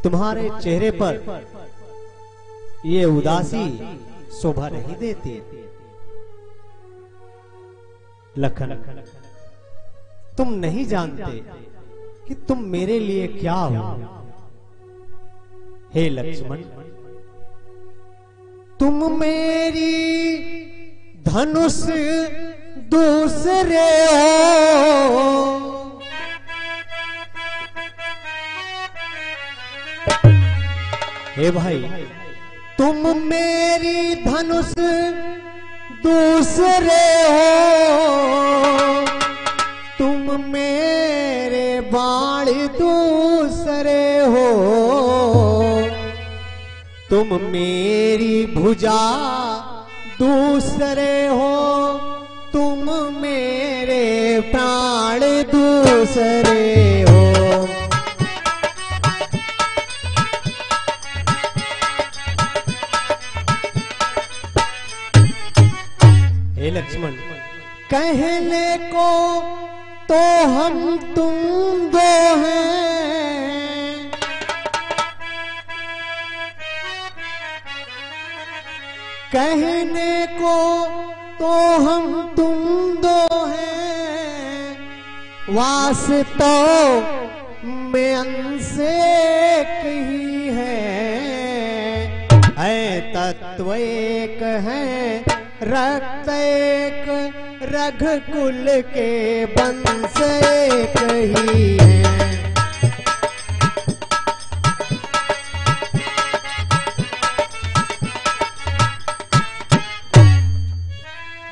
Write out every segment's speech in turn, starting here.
तुम्हारे चेहरे पर ये उदासी शोभा नहीं देती। लखन, तुम नहीं जानते कि तुम मेरे लिए क्या हो। हे लक्ष्मण, तुम मेरी धनुष दूसरे हो। हे भाई, तुम मेरी धनुष दूसरे हो, तुम मेरे बाण दूसरे हो, तुम मेरी भुजा दूसरे हो, तुम मेरे प्राण दूसरे हो। हे लक्ष्मण, कहने को तो हम तुम दो हैं, कहने को तो हम तुम दो हैं, वास्तव में अंश एक ही है तत्व एक है, रक्त एक, रघुकुल के वंश एक ही है।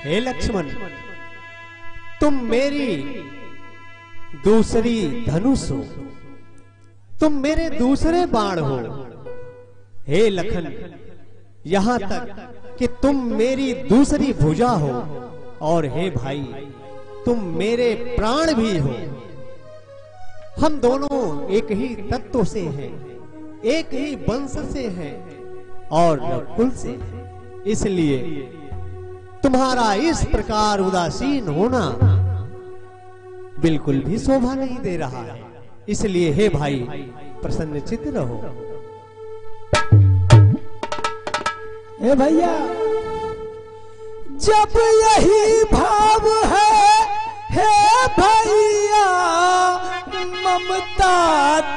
हे लक्ष्मण, तुम मेरी दूसरी धनुष हो, तुम मेरे दूसरे बाण हो। हे लखन, यहां तक कि तुम मेरी दूसरी भुजा हो, और हे भाई, तुम मेरे प्राण भी हो। हम दोनों एक ही तत्व से हैं, एक ही वंश से हैं और कुल से हैं। इसलिए तुम्हारा इस प्रकार उदासीन होना बिल्कुल भी शोभा नहीं दे रहा है। इसलिए हे भाई, प्रसन्नचित्त रहो। हे भैया, जब यही भाव है, हे भैया, ममता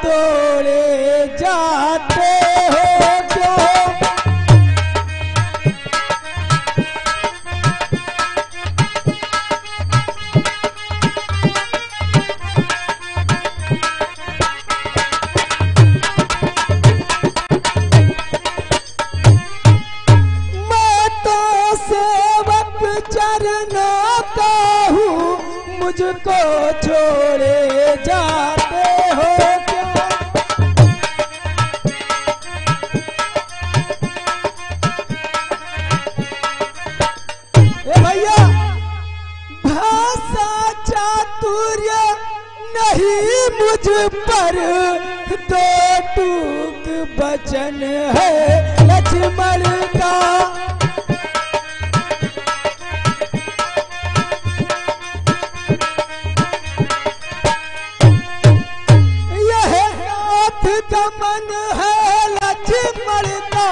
तोड़े जाते हो जो। चरणों का हूँ, मुझको छोड़े जाते हो क्या। ए भैया, भाषा चातुर्य नहीं मुझ पर, दो टूक वचन है लक्ष्मण का। दमन है लक्ष्मण का,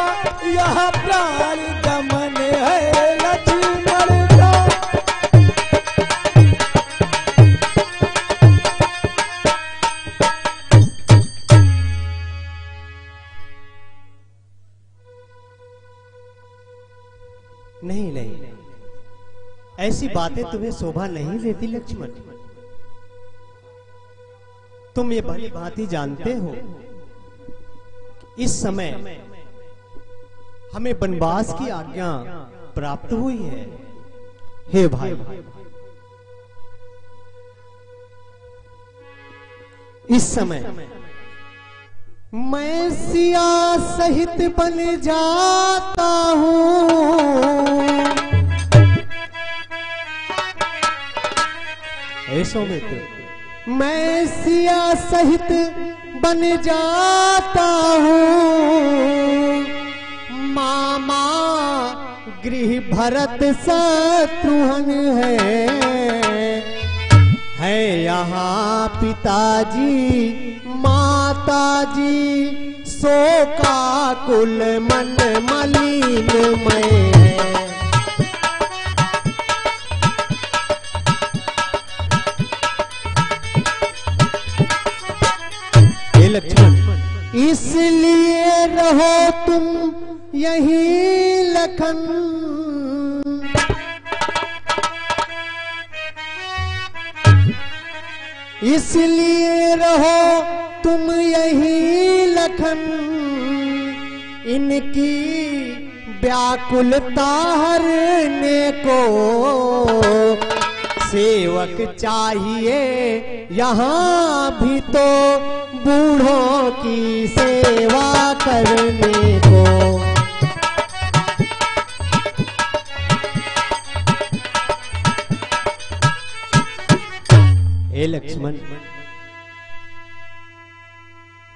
यह प्राण दमन है लक्ष्मण का। नहीं नहीं, ऐसी बातें तुम्हें शोभा नहीं देती लक्ष्मण। तुम ये भली भांति जानते हो, इस समय हमें वनवास की आज्ञा प्राप्त हुई है। हे भाई, इस समय मैं सिया सहित बन जाता हूँ। ऐसो में तो मैं सिया सहित बन जाता हूँ, मामा गृह भरत शत्रुघ्न है यहाँ पिताजी माता माता जी शोका कुल मन मलिन में। हे लक्ष्मण, इसलिए रहो तुम यहीं लखन, इसलिए रहो तुम यहीं लखन, इनकी व्याकुलता हरने को सेवक चाहिए यहाँ भी तो बूढ़ों की सेवा करने को। हे लक्ष्मण,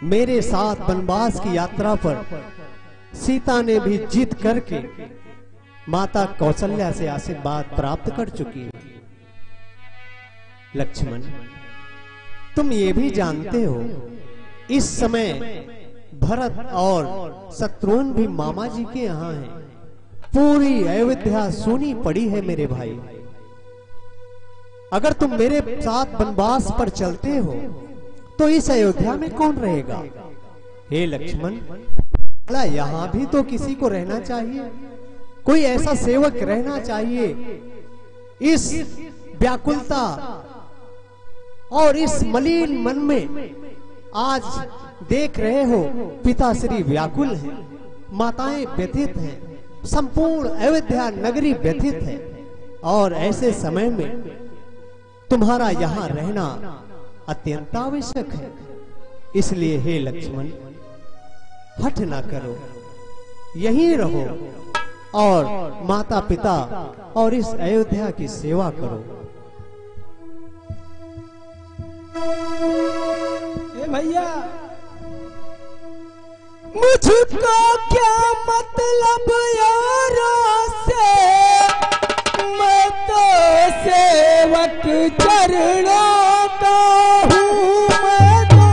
मेरे साथ वनवास की यात्रा पर सीता ने भी जिद करके माता कौशल्या से आशीर्वाद प्राप्त कर चुकी है। लक्ष्मण, तुम ये भी जानते हो इस समय भरत और शत्रुघ्न भी मामा जी के यहाँ हैं। पूरी अयोध्या सूनी पड़ी है मेरे भाई। अगर तुम मेरे साथ वनवास पर चलते हो तो इस अयोध्या में कौन रहेगा? हे लक्ष्मण, यहाँ भी तो किसी को रहना चाहिए, कोई ऐसा सेवक रहना चाहिए। इस व्याकुलता और इस मलिन मन में आज देख रहे हो पिता श्री व्याकुल हैं, माताएं व्यथित हैं, संपूर्ण अयोध्या नगरी व्यथित है, और ऐसे समय में तुम्हारा यहाँ रहना अत्यंत आवश्यक है। इसलिए हे लक्ष्मण, हठ ना करो, यहीं रहो और माता पिता और इस अयोध्या की सेवा करो। भैया, मुझको क्या मतलब यारों से, मैं तो सेवक चरणों का हूँ। मैं तो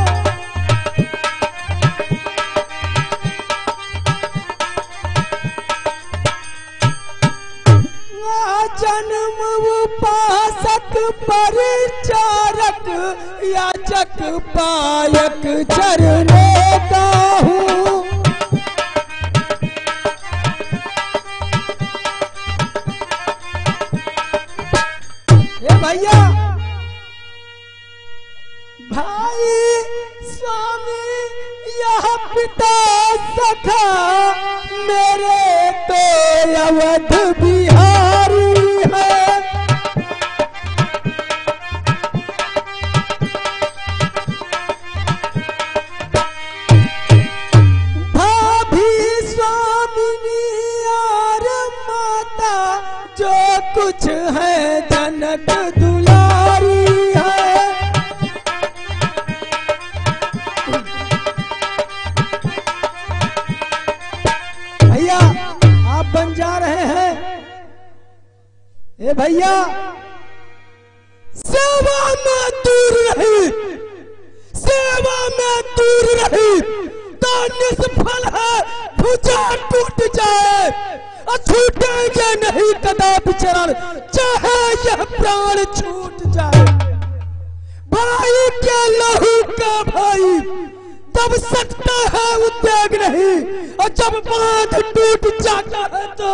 जन्म उपासक परिचारक याचक पायक चरणों का हूँ। भैया, भाई स्वामी यह पिता सखा मेरे तो अवध बिहारी है। भाभी स्वामिनी और माता जो कुछ है जनक दुलारी है। भैया, आप बन जा रहे हैं। ए भैया, सेवा में दूर रही, सेवा में दूर रही तो निष्फल है, भुजा टूट जाए और छूटेंगे नहीं कदापि चरण, चाहे यह प्राण छूट जाए। भाई के लहू का भाई तब सकता है उद्वेग नहीं, और जब बांध टूट जाता है तो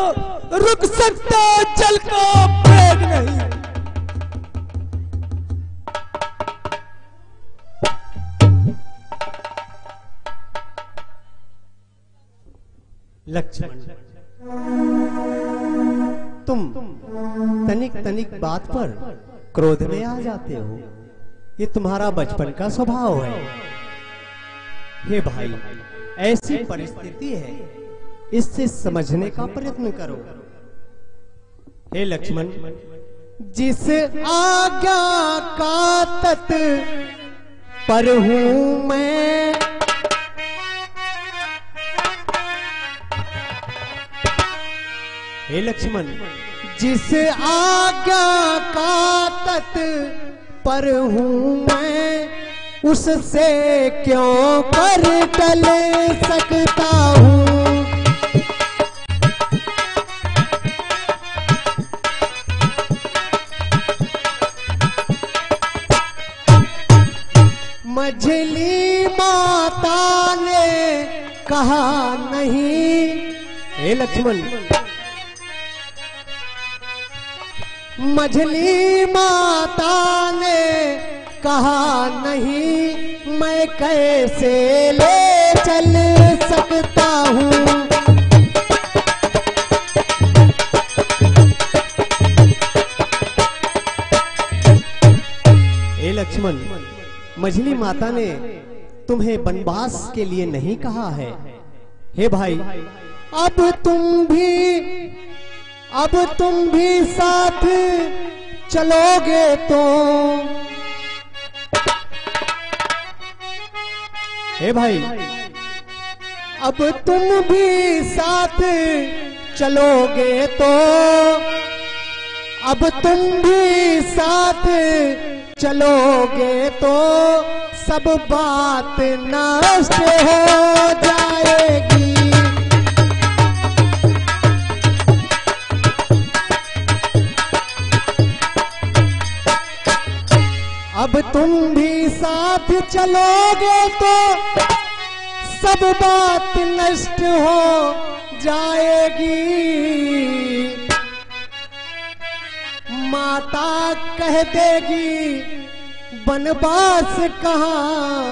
रुक सकता है जल का वेग नहीं। लक्ष्मण, तुम तनिक तनिक बात पर क्रोध में आ जाते हो, ये तुम्हारा बचपन का स्वभाव है। हे भाई, ऐसी परिस्थिति है, इससे समझने का प्रयत्न करो। हे लक्ष्मण, जिस आज्ञा का तत् पर हूं मैं, हे लक्ष्मण, जिस आज्ञा का तत् पर हूं मैं, उससे क्यों कर टल सकता हूँ। मझली माता ने कहा नहीं, हे लक्ष्मण, मझली माता ने कहा नहीं, मैं कैसे ले चल सकता हूँ। हे लक्ष्मण, मझली माता ने तुम्हें वनवास के लिए नहीं कहा है। हे भाई, अब तुम भी साथ चलोगे तो, हे भाई, अब तुम भी साथ चलोगे तो, अब तुम भी साथ चलोगे तो सब बात नष्ट हो जाएगी। अब तुम भी साथ चलोगे तो सब बात नष्ट हो जाएगी। माता कह देगी वनवास कहाँ,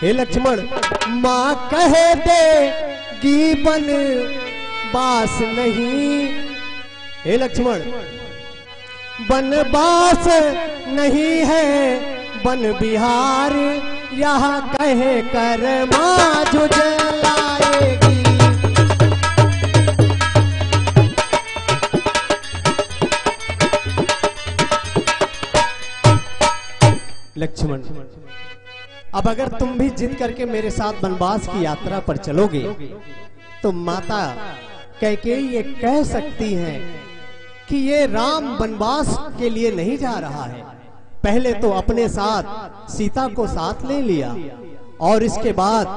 हे लक्ष्मण, माँ कह देगी वनवास नहीं, हे लक्ष्मण, वनवास नहीं है वन विहार, यहाँ कह कर माँ झुझलाएगी। लक्ष्मण, अब अगर तुम भी जिद करके मेरे साथ वनवास की यात्रा पर चलोगे तो माता कैकेयी ये कह सकती हैं कि ये राम वनवास के लिए नहीं जा रहा है। पहले तो अपने साथ सीता को साथ ले लिया और इसके बाद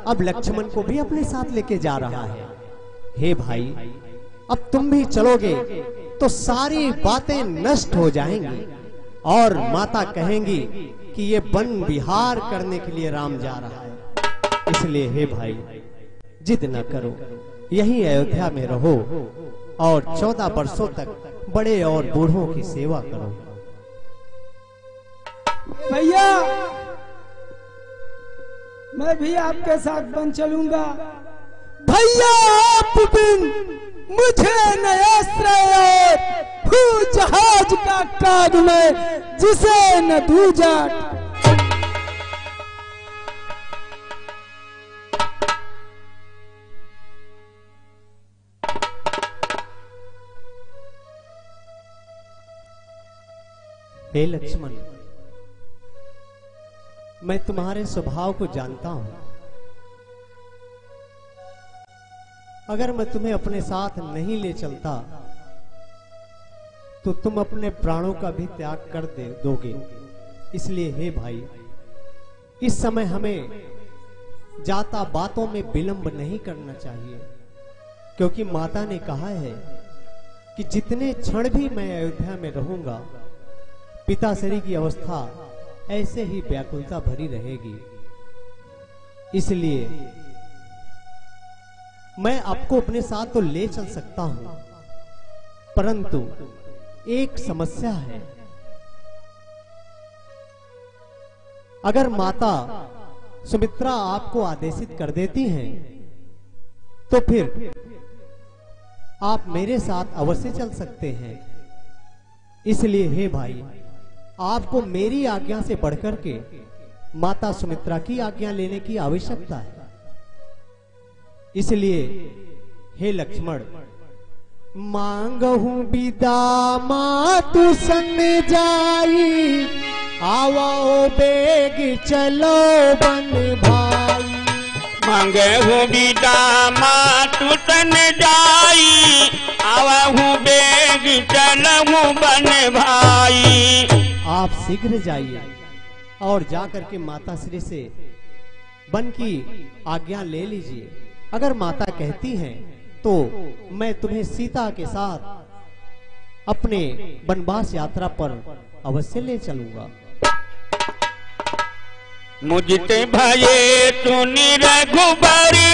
अब लक्ष्मण को भी अपने साथ लेके जा रहा है। हे भाई, अब तुम भी चलोगे तो सारी बातें नष्ट हो जाएंगी और माता कहेंगी कि ये वन विहार करने के लिए राम जा रहा है। इसलिए हे भाई, जिद न करो, यहीं अयोध्या में रहो और 14 वर्षों तक बड़े और बूढ़ों की सेवा करो। भैया, मैं भी आपके साथ बन चलूंगा। भैया, आप बिन मुझे न आश्रय, हूँ जहाज का काग में जिसे न दूजा। हे लक्ष्मण, मैं तुम्हारे स्वभाव को जानता हूं। अगर मैं तुम्हें अपने साथ नहीं ले चलता तो तुम अपने प्राणों का भी त्याग कर दोगे। इसलिए हे भाई, इस समय हमें जाता बातों में विलंब नहीं करना चाहिए, क्योंकि माता ने कहा है कि जितने क्षण भी मैं अयोध्या में रहूंगा, पिताश्री की अवस्था ऐसे ही व्याकुलता भरी रहेगी। इसलिए मैं आपको अपने साथ तो ले चल सकता हूं, परंतु एक समस्या है। अगर माता सुमित्रा आपको आदेशित कर देती हैं तो फिर आप मेरे साथ अवश्य चल सकते हैं। इसलिए हे भाई, आपको मेरी आज्ञा से बढ़कर के माता सुमित्रा की आज्ञा लेने की आवश्यकता है। इसलिए हे लक्ष्मण, मांगहूं विदा मातु संग जाई, आवो बेग चलो बन भाई। मांगहूं विदा मातु संग जाई, आवहूं बेग चलहूं बन भाई। आप शीघ्र जाइए और जाकर के माता श्री से वन की आज्ञा ले लीजिए। अगर माता कहती हैं तो मैं तुम्हें सीता के साथ अपने वनवास यात्रा पर अवश्य ले चलूंगा। मुझते भाई सुनी रघुबरी